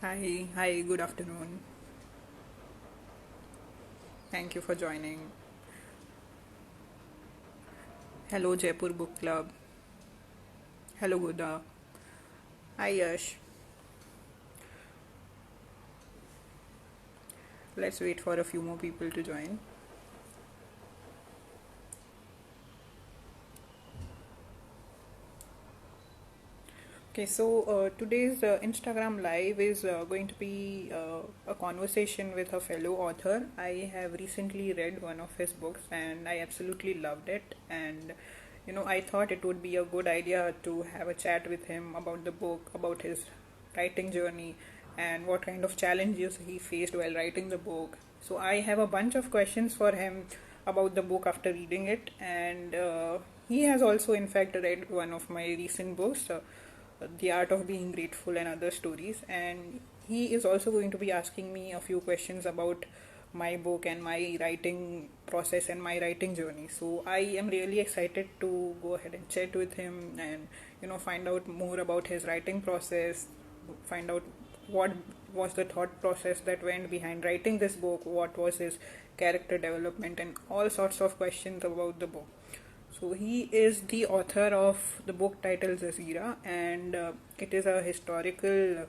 Hi, good afternoon. Thank you for joining. Hello, Jaipur Book Club. Hello, Guda. Hi, Yash. Let's wait for a few more people to join. Okay, so today's Instagram Live is going to be a conversation with a fellow author. I have recently read one of his books and I absolutely loved it. And I thought it would be a good idea to have a chat with him about the book, about his writing journey, and what kind of challenges he faced while writing the book. So, I have a bunch of questions for him about the book after reading it, and he has also, in fact, read one of my recent books. The Art of Being Grateful and Other Stories. And he is also going to be asking me a few questions about my book and my writing process and my writing journey. So I am really excited to go ahead and chat with him and find out more about his writing process, find out what was the thought process that went behind writing this book, what was his character development, and all sorts of questions about the book. So he is the author of the book titled Jazeera, and it is a historical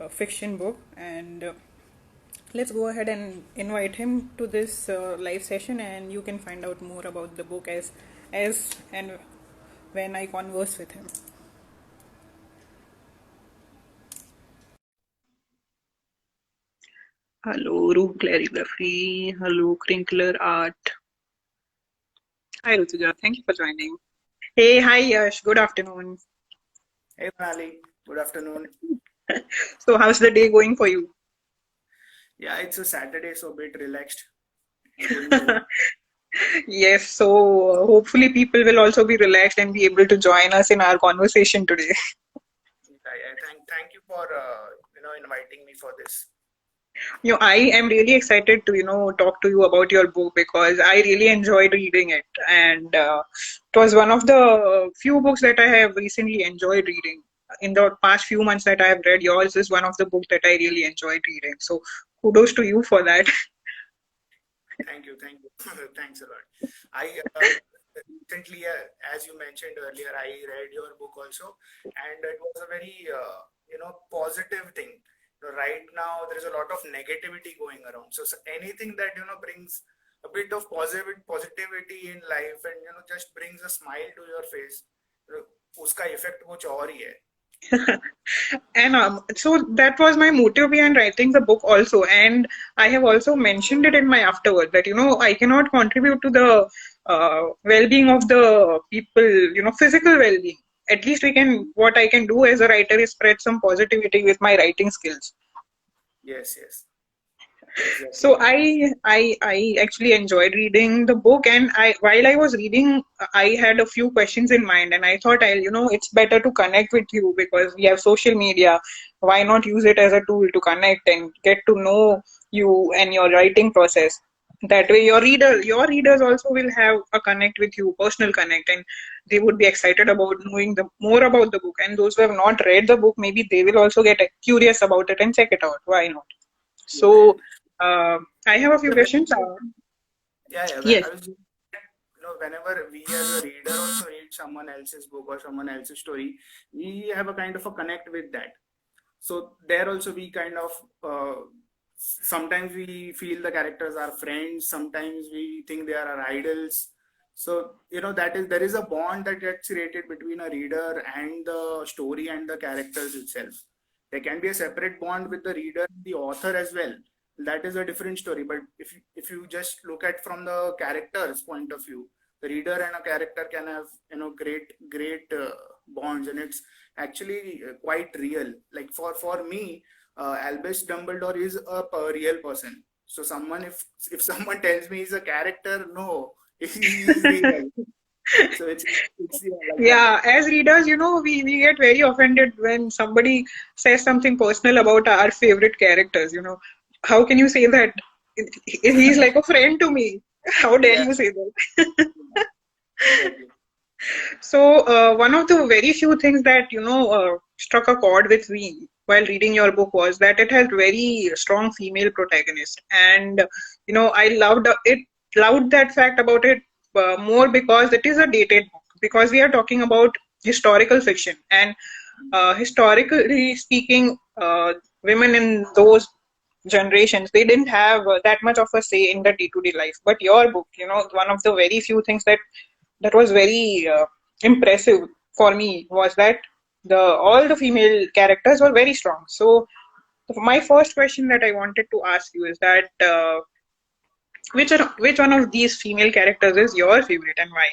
fiction book. And let's go ahead and invite him to this live session, and you can find out more about the book as and when I converse with him. Hello, Room Clarigraphy. Hello, Crinkler Art. Hi, Rutuja. Thank you for joining. Hey, hi, Yash. Good afternoon. Hey Manali, good afternoon. So, how's the day going for you? Yeah, it's a Saturday, so a bit relaxed. Going good. Yes, so hopefully people will also be relaxed and be able to join us in our conversation today. Thank you for inviting me for this. I am really excited to talk to you about your book because I really enjoyed reading it, and it was one of the few books that I have recently enjoyed reading. In the past few months that I have read, yours is one of the books that I really enjoyed reading. So kudos to you for that. Thank you, thanks a lot. I recently, as you mentioned earlier, I read your book also, and it was a very positive thing. Right now, there is a lot of negativity going around. So anything that brings a bit of positivity in life, and just brings a smile to your face, उसका effect कुछ और ही है. And so that was my motive behind writing the book also. And I have also mentioned it in my afterword that, I cannot contribute to the well-being of the people, physical well-being. At least what I can do as a writer is spread some positivity with my writing skills. Yes, yes, So exactly. I actually enjoyed reading the book, and I while I was reading, I had a few questions in mind, and I thought it's better to connect with you because we have social media. Why not use it as a tool to connect and get to know you and your writing process? That way, your readers also will have a connect with you, personal connect, and they would be excited about knowing the more about the book. And those who have not read the book, maybe they will also get curious about it and check it out. Why not? Yeah, yeah. So I have a few Yeah, questions. yeah, yeah. Yes. I was just, whenever we as a reader also read someone else's book or someone else's story, we have a kind of a connect with that. So there also we kind of sometimes we feel the characters are friends, sometimes we think they are our idols. So that is there is a bond that gets created between a reader and the story and the characters itself. There can be a separate bond with the reader and the author as well. That is a different story. But if you just look at from the character's point of view, the reader and a character can have great bonds, and it's actually quite real. Like for me, Albus Dumbledore is a real person. So someone if someone tells me he's a character, no, he is real. So it's yeah, like that. Yeah, as readers, we get very offended when somebody says something personal about our favorite characters. How can you say that he's like a friend to me? How dare Yeah, you say that? exactly. So, one of the very few things that, struck a chord with me while reading your book was that it has very strong female protagonist, and I loved that fact about it more because it is a dated book, because we are talking about historical fiction, and historically speaking, women in those generations, they didn't have that much of a say in the day-to-day life. But your book, one of the very few things that was very impressive for me was that the all the female characters were very strong. So my first question that I wanted to ask you is that which one of these female characters is your favorite and why?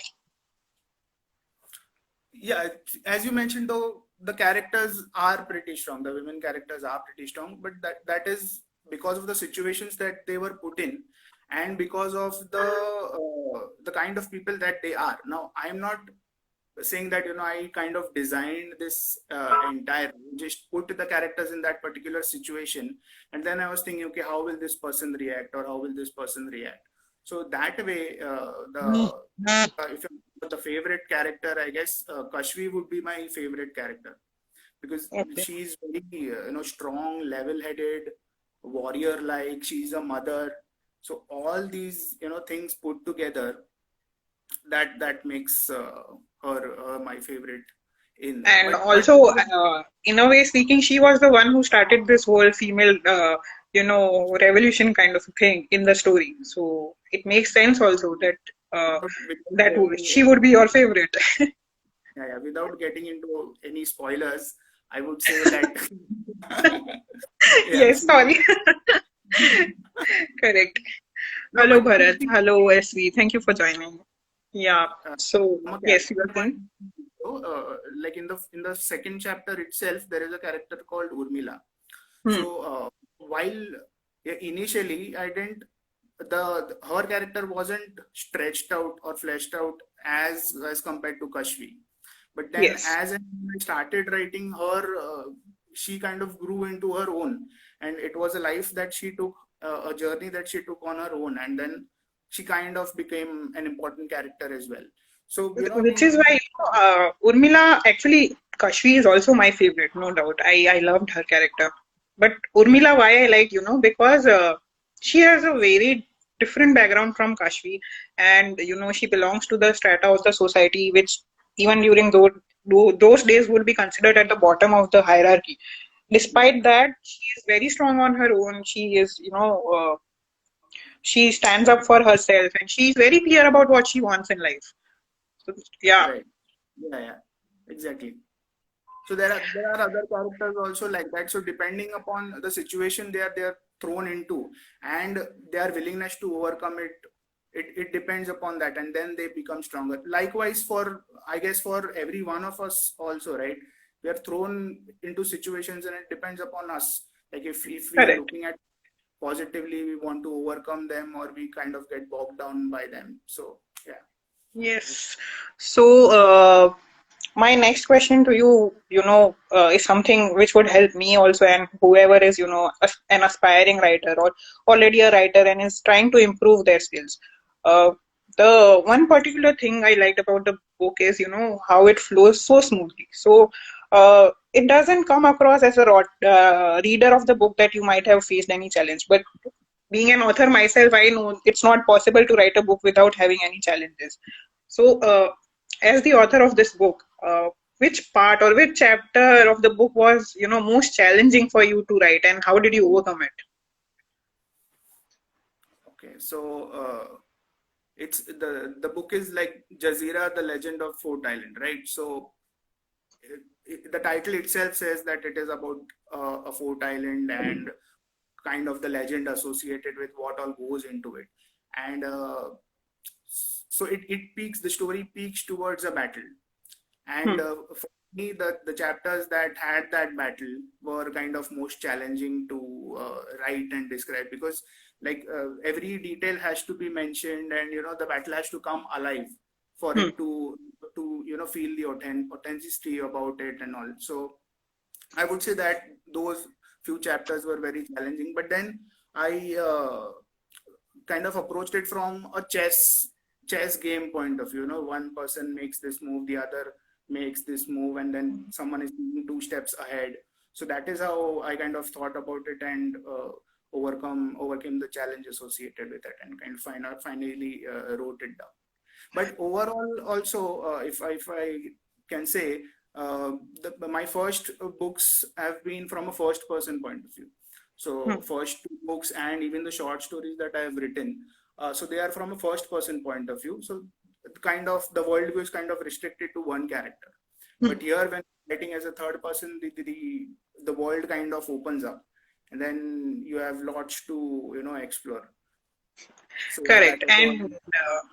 Yeah, as you mentioned, though, the characters are pretty strong. The women characters are pretty strong, but that is because of the situations that they were put in, and because of the kind of people that they are. Now, I'm not saying that I kind of designed this entire, just put the characters in that particular situation, and then I was thinking, okay, how will this person react, or how will this person react? So that way, the if the favorite character, I guess Kashvi would be my favorite character, because Okay. she's very strong, level-headed, warrior-like. She's a mother. So all these things put together, that makes her my favorite in that. And But also, in a way speaking, she was the one who started this whole female, revolution kind of thing in the story. So it makes sense also that without she getting, would be your favorite. yeah, yeah, without getting into any spoilers, I would say that yeah, Yes, sorry. Correct. no, Hello, but Bharat. Hello, SV. Thank you for joining. Yeah. uh, So, from a yes, you character are point saying? of view, like in the second chapter itself, there is a character called Urmila. Hmm. So while yeah, initially I didn't, her character wasn't stretched out or fleshed out as compared to Kashvi. But then Yes. as I started writing her, she kind of grew into her own, and it was a life that she took, a journey that she took on her own, and then she kind of became an important character as well. So Which is why, Urmila, actually, Kashvi is also my favorite, no doubt. I loved her character. But Urmila, why I like, because she has a very different background from Kashvi. And, she belongs to the strata of the society, which even during those days would be considered at the bottom of the hierarchy. Despite that, she is very strong on her own. She is, she stands up for herself and she's very clear about what she wants in life. So, yeah. right, yeah, yeah, exactly. So there are other characters also like that. So depending upon the situation they are thrown into, and their willingness to overcome it, it depends upon that, and then they become stronger. Likewise, for I guess for every one of us also, right? We are thrown into situations, and it depends upon us. Like if we are Correct. looking at positively, we want to overcome them, or we kind of get bogged down by them. So yeah. Yes. So, my next question to you, is something which would help me also, and whoever is, an aspiring writer or already a writer and is trying to improve their skills. Uh, the one particular thing I liked about the book is, how it flows so smoothly. So, it doesn't come across as a reader of the book that you might have faced any challenge. But being an author myself, I know it's not possible to write a book without having any challenges. So, as the author of this book, which part or which chapter of the book was, most challenging for you to write, and how did you overcome it? Okay. So it's the book is like Jazeera, the Legend of Fort Island, right? So the title itself says that it is about a fort island and kind of the legend associated with what all goes into it, and so it peaks. The story peaks towards a battle, and Hmm. for me, the chapters that had that battle were kind of most challenging to write and describe, because like every detail has to be mentioned, and the battle has to come alive for Hmm. it to feel the authenticity about it and all. So I would say that those few chapters were very challenging, but then I kind of approached it from a chess game point of view. One person makes this move, the other makes this move, and then someone is two steps ahead. So that is how I kind of thought about it and overcame the challenge associated with it, and kind of finally wrote it down. But overall, also, if I can say, uh, my first books have been from a first person point of view. So Hmm. first two books and even the short stories that I have written, so they are from a first person point of view. So kind of the worldview is kind of restricted to one character. Hmm. But here, when writing as a third person, the world kind of opens up, and then you have lots to explore. So yeah, Correct. that was And one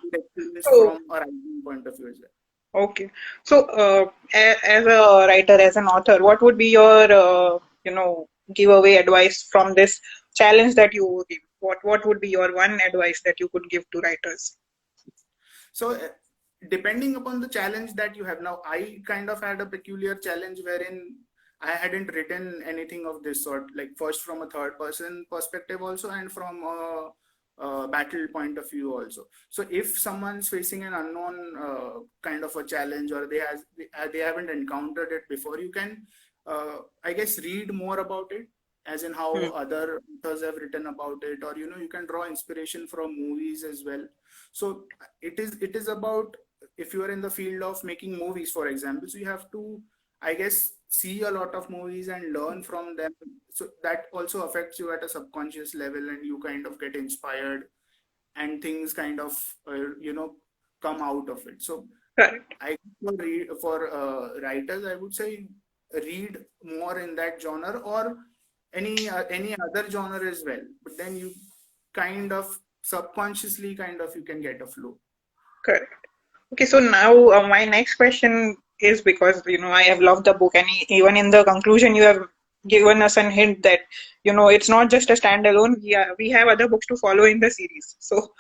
good experience so, from a writing point of view as well. okay. So, as a writer, as an author, what would be your, giveaway advice from this challenge that you give? What would be your one advice that you could give to writers? So depending upon the challenge that you have now, I kind of had a peculiar challenge wherein I hadn't written anything of this sort, like first from a third person perspective also, and from a battle point of view also. So if someone's facing an unknown kind of a challenge, or they haven't encountered it before, you can I guess read more about it, as in how Hmm. other authors have written about it, or you can draw inspiration from movies as well. So it is about, if you are in the field of making movies, for example, so you have to, I guess, see a lot of movies and learn from them. So that also affects you at a subconscious level, and you kind of get inspired, and things kind of come out of it. So Correct. I for writers, I would say read more in that genre, or any other genre as well. But then you kind of subconsciously you can get a flow. Correct. Okay, so now my next question is, because I have loved the book, and even in the conclusion you have given us an hint that it's not just a standalone. We have other books to follow in the series. So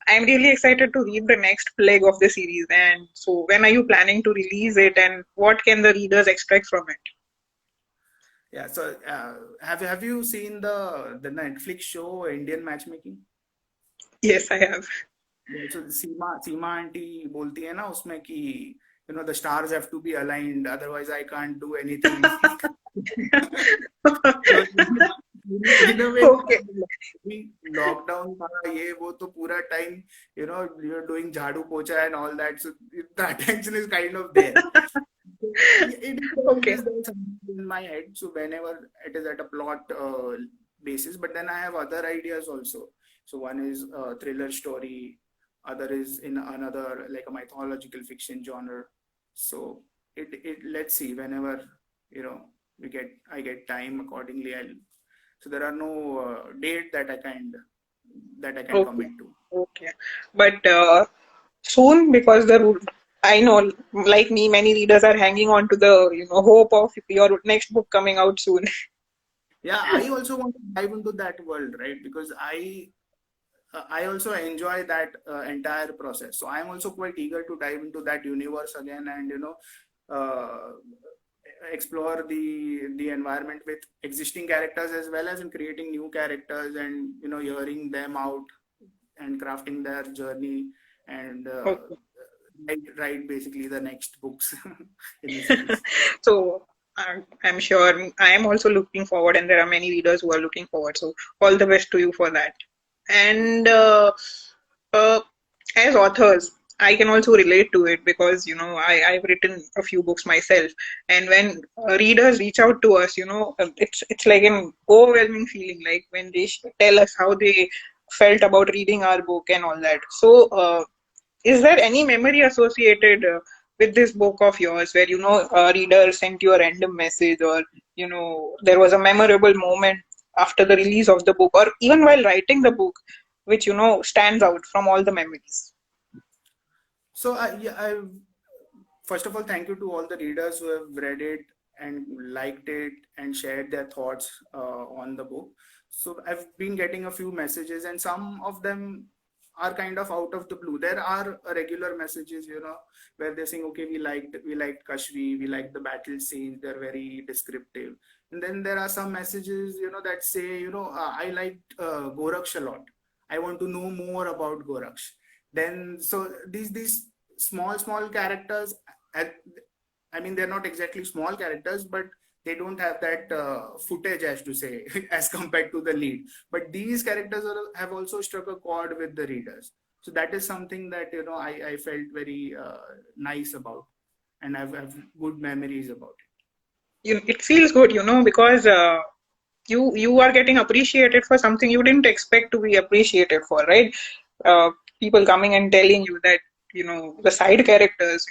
I'm really excited to read the next leg of the series. And so, when are you planning to release it, and what can the readers expect from it? Yeah. So have you seen the Netflix show Indian Matchmaking? Yes, I have. Yeah, so Seema Seema aunty बोलती है ना उसमें कि the stars have to be aligned, otherwise I can't do anything. So, in a way, Okay. Lockdown था ये वो, तो पूरा टाइम you're doing झाड़ू पोछा and all that, so the attention is kind of there. It Okay. is there something in my head. So whenever it is at a plot basis, but then I have other ideas also. So one is a thriller story, other is in another like a mythological fiction genre. So it let's see, whenever you know I get time accordingly. I'll So there are no date that I can Okay. commit to. Okay. But soon, because I know, like me, many readers are hanging on to the hope of your next book coming out soon. Yeah, I also want to dive into that world, right? Because I also enjoy that entire process. So I'm also quite eager to dive into that universe again, and uh, explore the environment with existing characters, as well as in creating new characters, and hearing them out and crafting their journey, and Okay. write basically the next books in the series. So I'm sure I am also looking forward, and there are many readers who are looking forward. So all the best to you for that. And uh, as authors, I can also relate to it, because I've written a few books myself, and when readers reach out to us, it's like an overwhelming feeling, like when they tell us how they felt about reading our book and all that. So is there any memory associated with this book of yours, where a reader sent you a random message, or there was a memorable moment after the release of the book, or even while writing the book, which stands out from all the memories? So first of all, thank you to all the readers who have read it and liked it and shared their thoughts on the book. So I've been getting a few messages, and some of them are kind of out of the blue. There are regular messages, where they're saying, okay, we liked Kashvi, we liked the battle scenes, they're very descriptive. And then there are some messages, that say, I liked Goraksh a lot. I want to know more about Goraksh. Then so these small characters, I, I mean, they're not exactly small characters, but they don't have that footage, as to say, as compared to the lead. But these characters have also struck a chord with the readers. So that is something that I felt very nice about, and have good memories about It feels good, because you are getting appreciated for something you didn't expect to be appreciated for, right? uh, People coming and telling you that the side characters,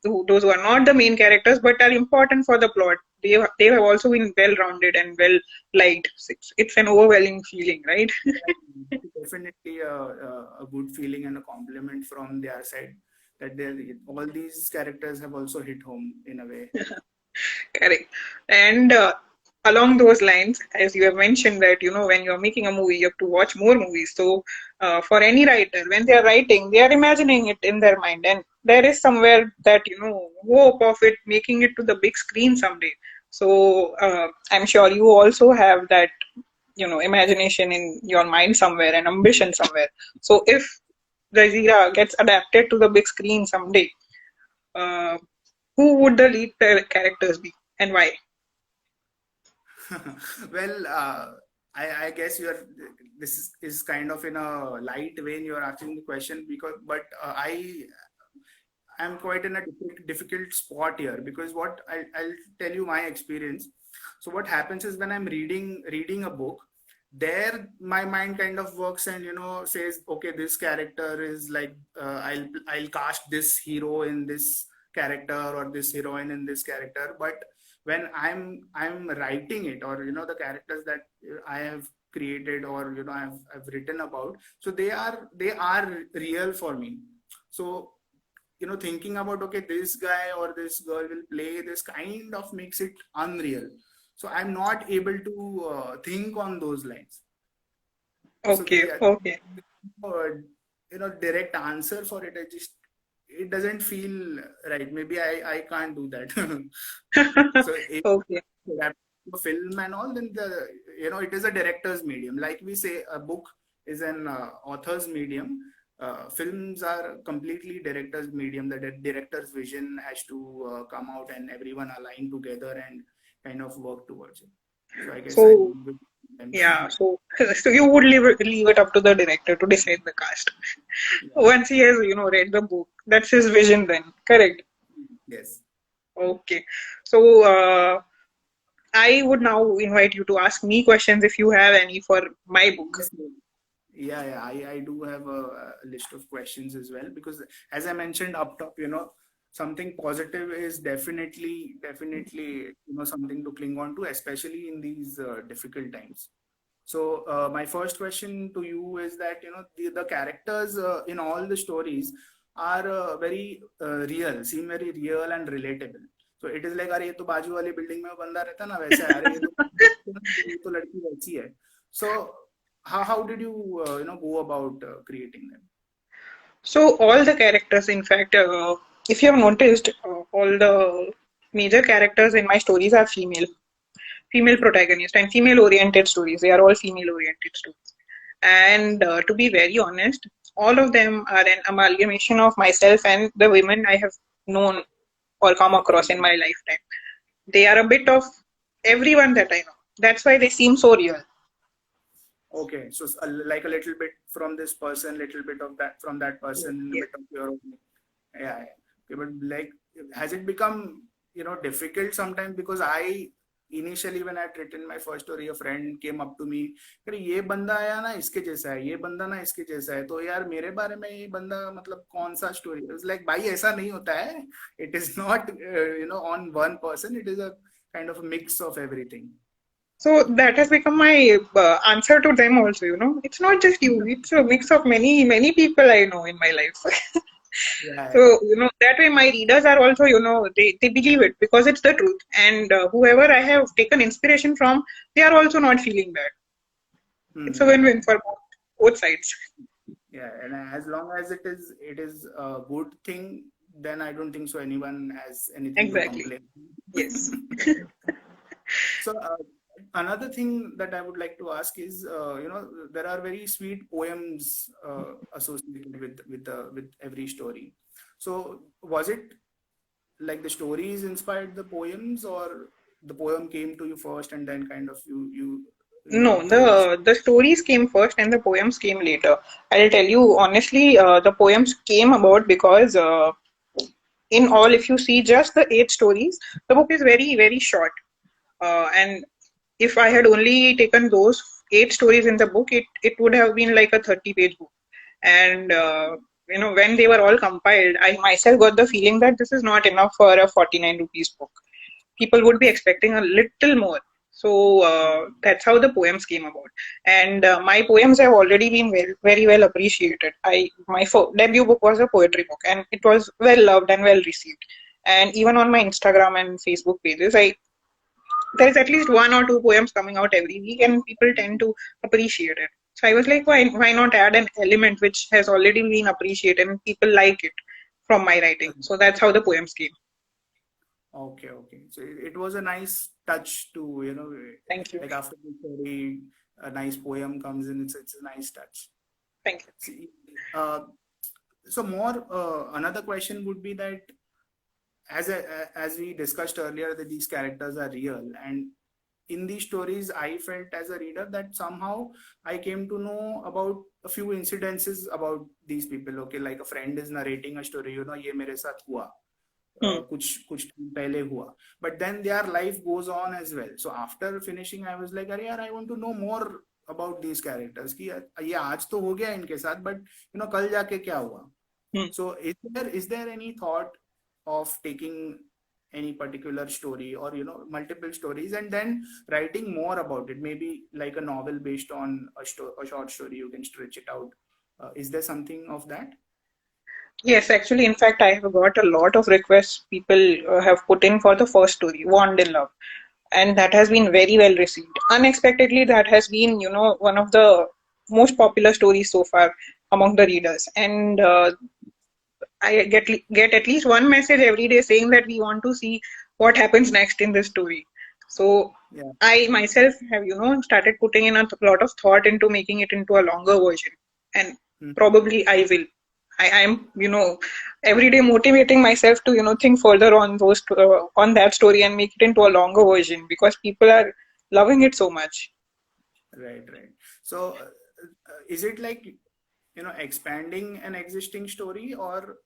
those who are not the main characters but are important for the plot, they have also been well rounded and well liked. It's an overwhelming feeling, right? it. Definitely a good feeling and a compliment from their side that all these characters have also hit home in a way. Correct. And along those lines, as you have mentioned that, when you're making a movie, you have to watch more movies. So for any writer, when they are writing, they are imagining it in their mind. And there is somewhere that, hope of it making it to the big screen someday. So I'm sure you also have that, imagination in your mind somewhere and ambition somewhere. So if Jazeera gets adapted to the big screen someday, uh, who would the lead characters be and why? Well, I guess this is kind of in a light vein you're asking the question, because but I'm quite in a difficult spot here, because I'll tell you my experience. So what happens is, when I'm reading a book, there my mind kind of works and says, okay, this character is like, I'll cast this hero in this character, or this heroine in this character. But when I'm writing it, or the characters that I have created, or I've written about, so they are real for me. So thinking about, okay, this guy or this girl will play this, kind of makes it unreal. So I'm not able to think on those lines. So Okay, yeah, okay. uh, direct answer for it, it doesn't feel right. Maybe I can't do that. So if Okay. adapt to film and all, then it is a director's medium. Like we say, a book is an author's medium. Films are completely director's medium. The director's vision has to come out, and everyone align together and kind of work towards it. So I guess I So, would. yeah, so so you would leave it up to the director to decide the cast. Yeah. Once he has, read the book, that's his vision then. Correct. Yes. Okay. So, I would now invite you to ask me questions if you have any for my book. Yes. Yeah. I do have a list of questions as well, because as I mentioned up top, something positive is definitely, something to cling on to, especially in these difficult times. So my first question to you is that, the characters in all the stories are very real, seem very real and relatable. So it is like, अरे ये तो बाजू वाली building में वो बंदा रहता ना वैसा है, अरे ये तो लड़की वैसी है. So how did you go about creating them? So, all the characters, in fact, if you have noticed, all the major characters in my stories are female protagonist and female oriented stories. They are all female oriented stories. And to be very honest, all of them are an amalgamation of myself and the women I have known or come across in my lifetime. They are a bit of everyone that I know. That's why they seem so real. Okay, so like a little bit from this person, little bit of that from that person, a Yes. bit of your own. Yeah. Okay, but like, has it become difficult sometimes? Because I initially, when I'd written my first story, a friend came up to me, अरे ये बंदा आया ना इसके जैसा है, ये बंदा ना इसके जैसा है, तो यार मेरे बारे में ये बंदा मतलब कौन सा स्टोरी है? It's like, भाई ऐसा नहीं होता है. It is not on one person. It is a kind of a mix of everything. So that has become my answer to them also, It's not just you, it's a mix of many people I know in my life. Yeah. So, that way my readers are also, they believe it because it's the truth. And whoever I have taken inspiration from, they are also not feeling bad. It's a Hmm. win-win for both sides. Yeah, and as long as it is a good thing, then I don't think so anyone has anything to Exactly. complain. Yes. So another thing that I would like to ask is, there are very sweet poems associated with every story. So was it like the stories inspired the poems, or? the poem came to you first, and then kind of No, wrote the. the stories came first and the poems came later. I'll tell you honestly, the poems came about because in all, if you see just the 8 stories, the book is very, very short. And if I had only taken those 8 stories in the book, it would have been like a 30-page book. And when they were all compiled, I myself got the feeling that this is not enough for a 49 rupees book. People would be expecting a little more. So that's how the poems came about. And my poems have already been very well appreciated. My debut book was a poetry book, and it was well loved and well received. And even on my Instagram and Facebook pages, I there is at least 1 or 2 poems coming out every week, and people tend to appreciate it. So I was like, why not add an element which has already been appreciated and people like it from my writing? So that's how the poems came. Okay, okay. So it was a nice touch to, Thank you. like after the story, a nice poem comes in. It's a nice touch. Thank you. See, uh, so more another question would be that as we discussed earlier, that these characters are real, and in these stories I felt as a reader that somehow I came to know about a few incidences about these people. Okay, like a friend is narrating a story, ye mere sath hua, Hmm. कुछ time पहले हुआ, but then their life goes on as well. So after finishing I was like, अरे यार, I want to know more about these characters कि ये आज तो हो गया इनके साथ, but कल जाके क्या हुआ. Hmm. So is there any thought of taking any particular story, or multiple stories, and then writing more about it, maybe like a novel based on a short story, you can stretch it out. Is there something of that? Yes, actually, in fact, I have got a lot of requests people have put in for the first story, Warned in Love, and that has been very well received. Unexpectedly, that has been, one of the most popular stories so far among the readers. And I get at least one message every day saying that we want to see what happens next in this story. So Yeah. I myself have, started putting in a lot of thought into making it into a longer version, and Hmm. probably I will. I'm, every day motivating myself to, think further on on that story and make it into a longer version because people are loving it so much. Right, right. So, is it like, expanding an existing story, or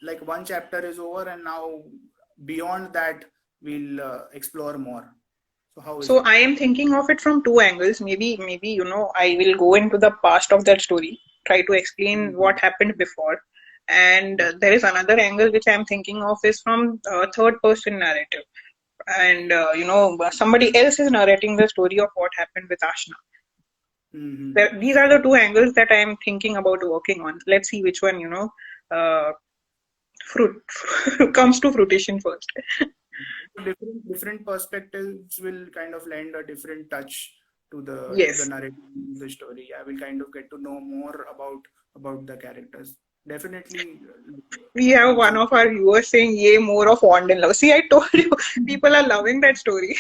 like one chapter is over and now beyond that we'll explore more? So, how is So it? I am thinking of it from 2 angles. Maybe I will go into the past of that story, try to explain Mhm. what happened before, and Yeah. there is another angle which I am thinking of is from third-person narrative, and somebody else is narrating the story of what happened with Ashna. Mm-hmm. These are the 2 angles that I am thinking about working on. Let's see which one uh, fruit comes to fruition first. Different perspectives will kind of lend a different touch to the Yes. narrative of the story. I will kind of get to know more about the characters. Definitely, We have one answer. of our viewers saying, "Yay, more of Wand in Love." See, I told you, people are loving that story.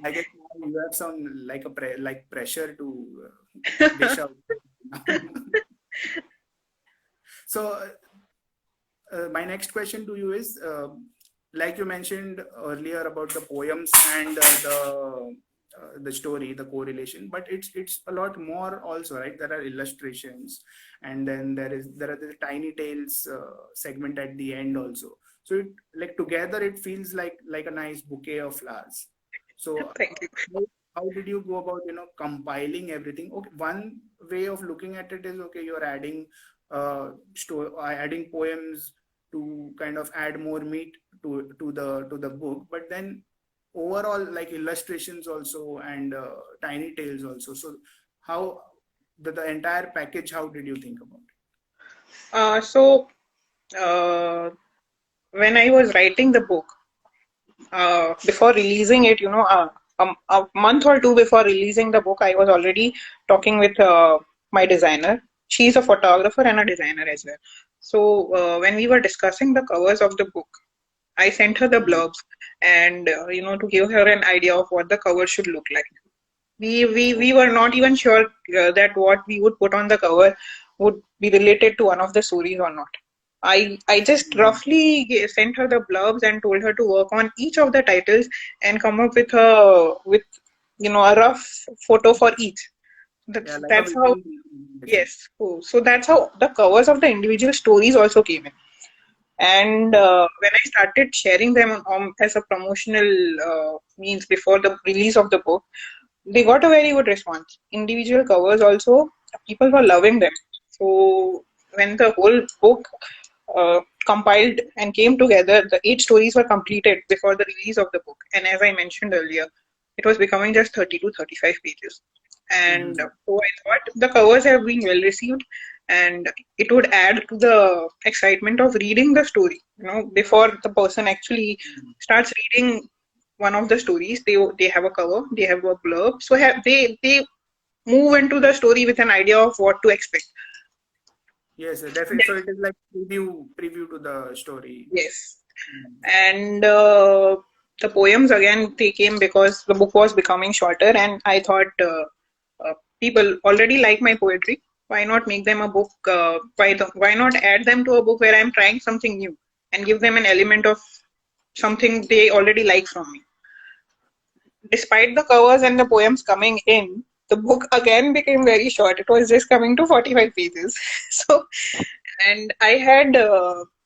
I guess now you have some like like pressure to dish out. So, my next question to you is, like you mentioned earlier about the poems and the story, the correlation, but it's a lot more also, right? There are illustrations, and then there are the tiny tales segment at the end also. So like together it feels like a nice bouquet of flowers. So Thank you. how did you go about compiling everything? Okay, one way of looking at it is, okay, you're adding adding poems to kind of add more meat to the book, but then overall like illustrations also, and tiny tales also. So how the entire package, how did you think about So, uh, when I was writing the book, before releasing it, a month or two before releasing the book, I was already talking with my designer. She's a photographer and a designer as well. So, when we were discussing the covers of the book, I sent her the it? blurbs and to give her an idea of what the cover should look like. We were not even sure that what we would put on the cover would be related to one of the stories or not. I just roughly sent her the blurbs and told her to work on each of the titles and come up with a rough photo for each. Yeah, like a That's how. visual presentation. Yes. So that's how the covers of the individual stories also came in. And Okay. when I started sharing them as a promotional means before the release of the book, they got a very good response. Individual covers also, people were loving them. So when the whole book compiled and came together, the 8 stories were completed before the release of the book. And as I mentioned earlier, it was becoming just 30 to 35 pages. And Mm-hmm. so I thought the covers have been well received, and it would add to the excitement of reading the story. Before the person actually starts reading one of the stories, they have a cover, they have a blurb, so they move into the story with an idea of what to expect. Yes, definitely. So it is like preview to the story. Yes. Mm. And the poems again, they came because the book was becoming shorter, and I thought people already like my poetry. Why not make them a book? Why not add them to a book where I'm trying something new and give them an element of something they already like from me? Despite the covers and the poems coming in, the book again became very short. It was just coming to 45 pages. So, and I had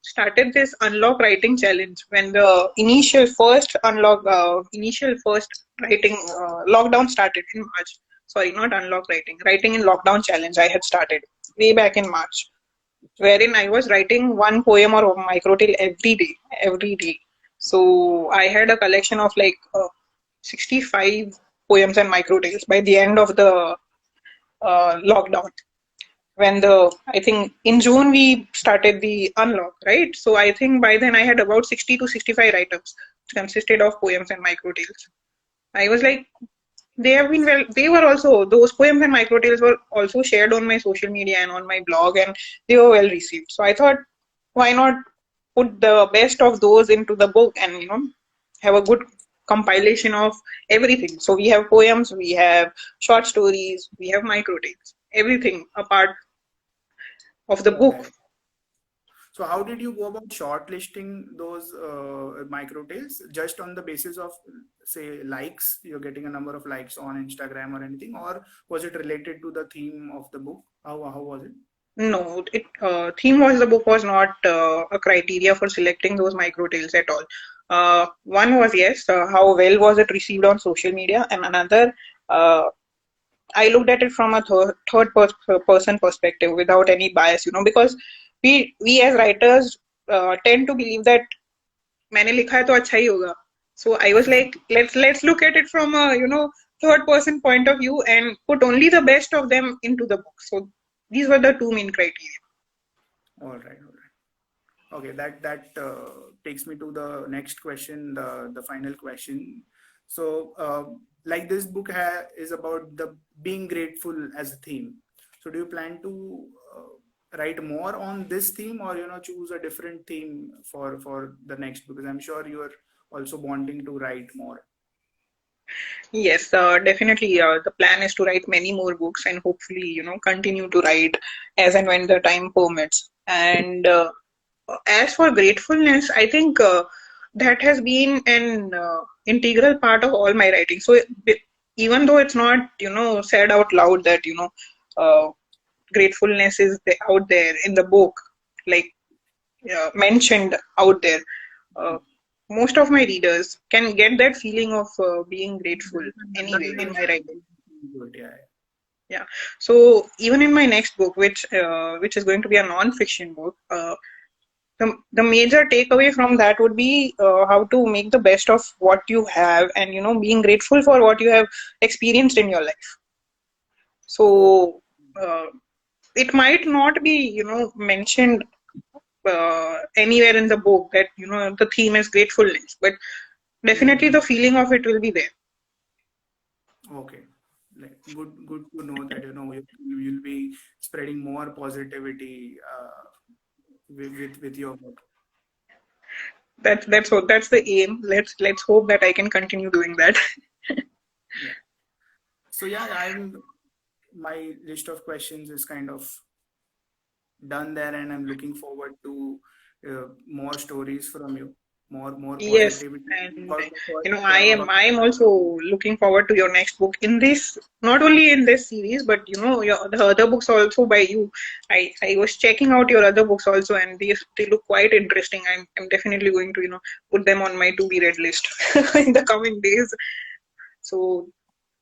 started this unlock writing challenge when the initial first writing lockdown started in March. Sorry, not unlock writing, writing in lockdown challenge I had started way back in March, wherein I was writing one poem or a micro tale every day. So I had a collection of like 65 poems and micro tales by the end of the lockdown. When I think in June we started the unlock, right? So I think by then I had about 60 to 65 write-ups, which consisted of poems and micro tales. I was like, they were also, those poems and micro tales were also shared on my social media and on my blog, and they were well received. So I thought, why not put the best of those into the book and have a good compilation of everything. So we have poems, we have short stories, we have micro tales, everything a part of the book. Correct. So how did you go about shortlisting those micro tales? Just on the basis of, say, likes, you're getting a number of likes on Instagram or anything, or was it related to the theme of the book? How was it? No, it theme was the book was not a criteria for selecting those micro tales at all. One was, yes, how well was it received on social media, and another, uh, I looked at it from a person perspective without any bias, because we as writers tend to believe that मैंने लिखा है तो अच्छा ही होगा. So I was like, let's look at it from a third person point of view and put only the best of them into the book. So these were the two main criteria. All right, all right. Okay, that takes me to the next question, the final question. So, like this book is about the being grateful as a theme. So, do you plan to write more on this theme, or choose a different theme for the next? Because I'm sure you are also wanting to write more. Yes, definitely. The plan is to write many more books and hopefully, continue to write as and when the time permits. And as for gratefulness, I think that has been an integral part of all my writing. So even though it's not, said out loud that, gratefulness is out there in the book, like mentioned out there. Uh, most of my readers can get that feeling of being grateful anyway in my writing. Good, yeah. Yeah. So even in my next book, which is going to be a non-fiction book, the major takeaway from that would be how to make the best of what you have, and being grateful for what you have experienced in your life. Oh, So it might not be mentioned anywhere in the book that the theme is gratefulness, but definitely mhm. the feeling of it will be there. Okay. Like, good to know that you'll be spreading more positivity with your work. That's the aim. Let's hope that I can continue doing that. Yeah. So yeah, I'm my list of questions is kind of done there, and I'm looking forward to more stories from you, more Yes, positivity and about the I first. am also looking forward to your next book in this, not only in this series, but the other books also by you. I was checking out your other books also, and they look quite interesting. I'm definitely going to put them on my to be read list in the coming days. So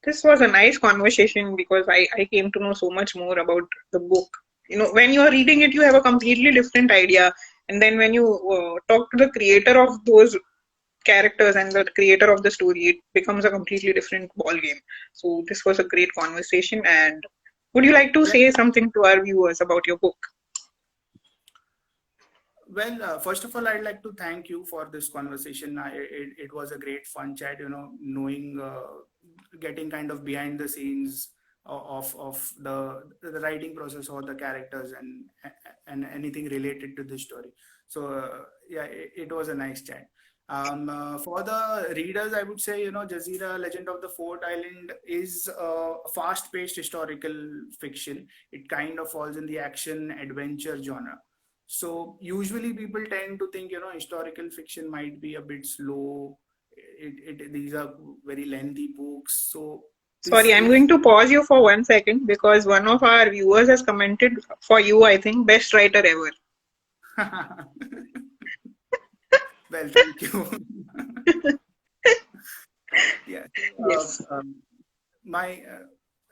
this was a nice conversation because I came to know so much more about the book. When you're reading it, you have a completely different idea. And then when you talk to the creator of those characters and the creator of the story, it becomes a completely different ball game. So this was a great conversation. And would you like to Yeah. say something to our viewers about your book? Well, first of all, I'd like to thank you for this conversation. It was a great fun chat, knowing, getting kind of behind the scenes of the writing process or the characters and anything related to this story. So, yeah, it was a nice chat. For the readers, I would say, Jazeera, Legend of the Fort Island is a fast-paced historical fiction. It kind of falls in the action adventure genre. So usually people tend to think, historical fiction might be a bit slow. These are very lengthy books. So this Sorry, I'm is going to pause you for 1 second because one of our viewers has commented for you, I think, best writer ever. well, thank you. Yeah. Yes. My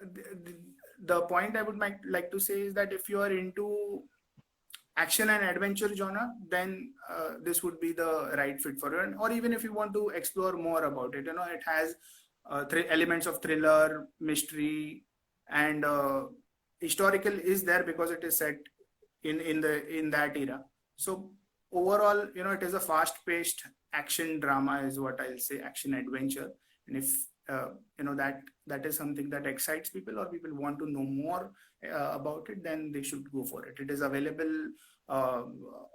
the, the point I would like to say is that if you are into action and adventure genre, then this would be the right fit for you. Or even if you want to explore more about it, it has elements of thriller, mystery, and historical is there because it is set in that era. So overall, it is a fast-paced action drama, is what I'll say, action adventure. And if uh, that is something that excites people or people want to know more about it, then they should go for it. It is available uh,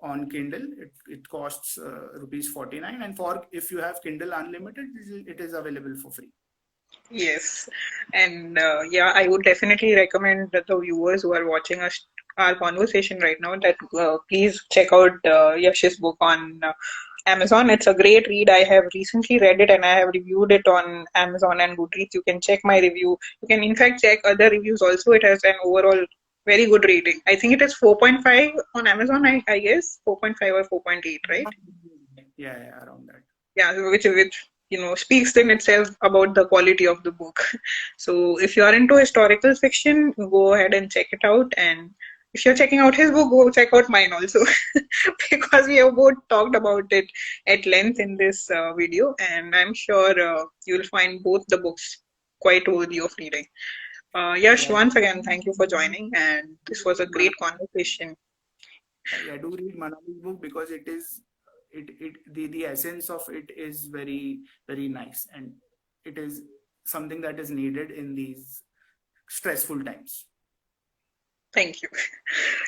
on Kindle. It costs rupees 49, and for if you have Kindle Unlimited, it is available for free. Yes, and yeah, I would definitely recommend that the viewers who are watching us our conversation right now that please check out Yash's book on Amazon. It's a great read. I have recently read it and I have reviewed it on Amazon and Goodreads. You can check my review. You can in fact check other reviews also. It has an overall very good rating. I think it is 4.5 on Amazon. I guess 4.5 or 4.8, right? Yeah, yeah, around that. Yeah, which speaks in itself about the quality of the book. So if you are into historical fiction, go ahead and check it out. And if you're checking out his book, go check out mine also, because we have both talked about it at length in this video, and I'm sure you'll find both the books quite worthy of reading. Yash, Yeah, once again, thank you for joining, and this was a great Manali, conversation. yeah, do read Manali's book because it is the essence of it is very very nice, and it is something that is needed in these stressful times. Thank you.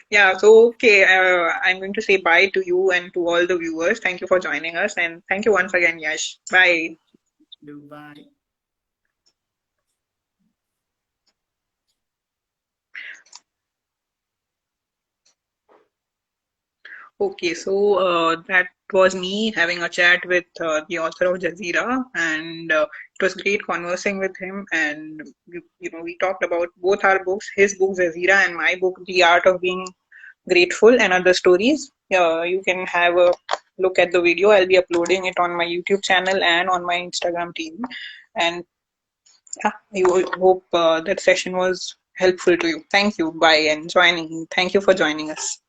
Yeah, so okay, I'm going to say bye to you and to all the viewers. Thank you for joining us, and thank you once again, Yash. Bye. Bye. Okay, so that was me having a chat with the author of Jazeera, and it was great conversing with him. And we talked about both our books, his book Jazeera and my book, The Art of Being Grateful and Other Stories. You can have a look at the video. I'll be uploading it on my YouTube channel and on my Instagram TV. And yeah, I hope that session was helpful to you. Thank you. Bye and joining. Thank you for joining us.